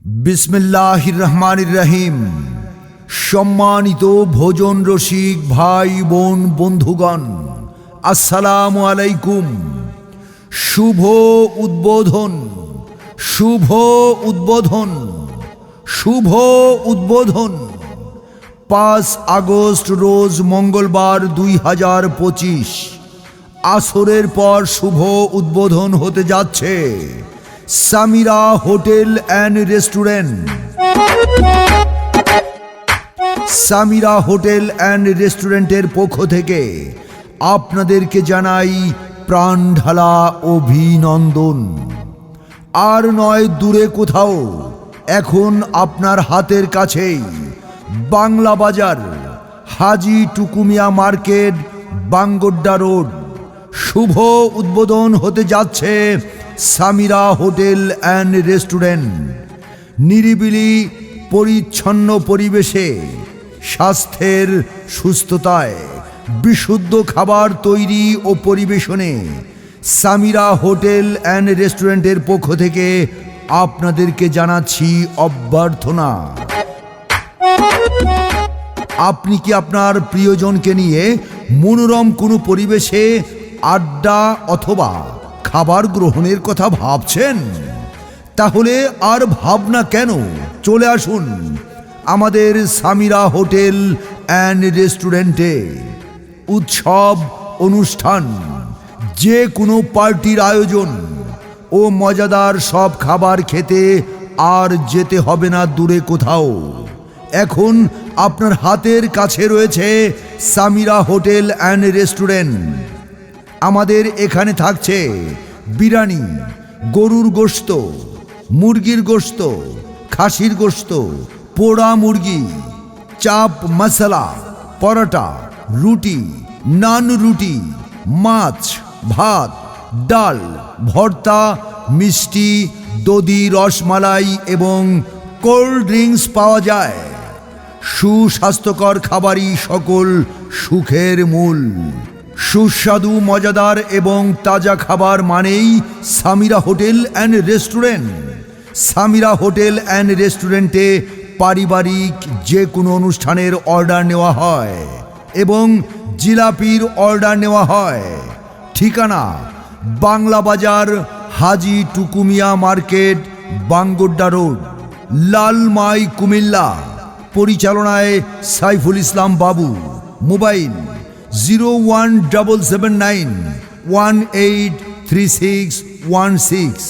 বিসমিল্লাহির রহমানির রহিম। সম্মানিত ভোজন রসিক ভাই বোন বন্ধুগণ, আসসালামু আলাইকুম। শুভ উদ্বোধন, শুভ উদ্বোধন, শুভ উদ্বোধন। 5 আগস্ট রোজ মঙ্গলবার 2025 আসরের পর শুভ উদ্বোধন হতে যাচ্ছে Samira hotel and restaurant. Samira hotel and রেস্টুরেন্টের পক্ষ থেকে আপনাদেরকে জানাই প্রাণ ঢালা অভিনন্দন। আর নয় দূরে কোথাও, এখন আপনার হাতের কাছেই বাংলা বাজার, হাজি টুকুমিয়া মার্কেট, বাঙ্গোড্ডা রোড। শুভ উদ্বোধন হতে যাচ্ছে সামিরা হোটেল অ্যান্ড রেস্টুরেন্ট। নিরিবিলি পরিচ্ছন্ন পরিবেশে, স্বাস্থ্যের সুস্থতায়, বিশুদ্ধ খাবার তৈরি ও পরিবেশনে সামিরা হোটেল অ্যান্ড রেস্টুরেন্টের পক্ষ থেকে আপনাদেরকে জানাচ্ছি অভ্যর্থনা। আপনি কি আপনার প্রিয়জনকে নিয়ে মনোরম কোনো পরিবেশে আড্ডা অথবা খাবার গ্রহণের কথা ভাবছেন? তাহলে আর ভাবনা কেন, চলে আসুন আমাদের সামিরা হোটেল অ্যান্ড রেস্টুরেন্টে। উৎসব, অনুষ্ঠান, যে কোনো পার্টির আয়োজন ও মজাদার সব খাবার খেতে আর যেতে হবে না দূরে কোথাও। এখন আপনার হাতের কাছে রয়েছে সামিরা হোটেল অ্যান্ড রেস্টুরেন্ট। আমাদের এখানে থাকছে বিরিয়ানি, গরুর গোশত, মুরগির গোশত, খাসির গোশত, পোড়া মুরগি, চাপ মশলা, পরোটা, রুটি, নান রুটি, মাছ, ভাত, ডাল, ভর্তা, মিষ্টি, দধি, রসমালাই এবং কোল্ড ড্রিঙ্কস পাওয়া যায়। সুস্বাস্থ্যকর খাবারই সকল সুখের মূল। সুস্বাদু, মজাদার এবং তাজা খাবার মানেই Samira hotel and restaurant. Samira hotel and রেস্টুরেন্টে পারিবারিক যে কোনো অনুষ্ঠানের অর্ডার নেওয়া হয় এবং জিলাপির অর্ডার নেওয়া হয়। ঠিকানা বাংলা বাজার, হাজি টুকুমিয়া মার্কেট, বাঙ্গোড্ডা রোড, লালমাই, কুমিল্লা। পরিচালনায় সাইফুল ইসলাম বাবু। মোবাইল 01779183616।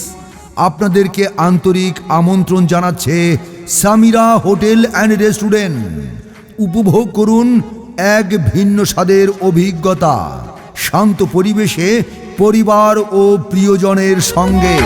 আপনাদেরকে আন্তরিক আমন্ত্রণ জানাচ্ছে সামিরা হোটেল অ্যান্ড রেস্টুরেন্ট। উপভোগ করুন এক ভিন্ন স্বাদের অভিজ্ঞতা, শান্ত পরিবেশে, পরিবার ও প্রিয়জনের সঙ্গে।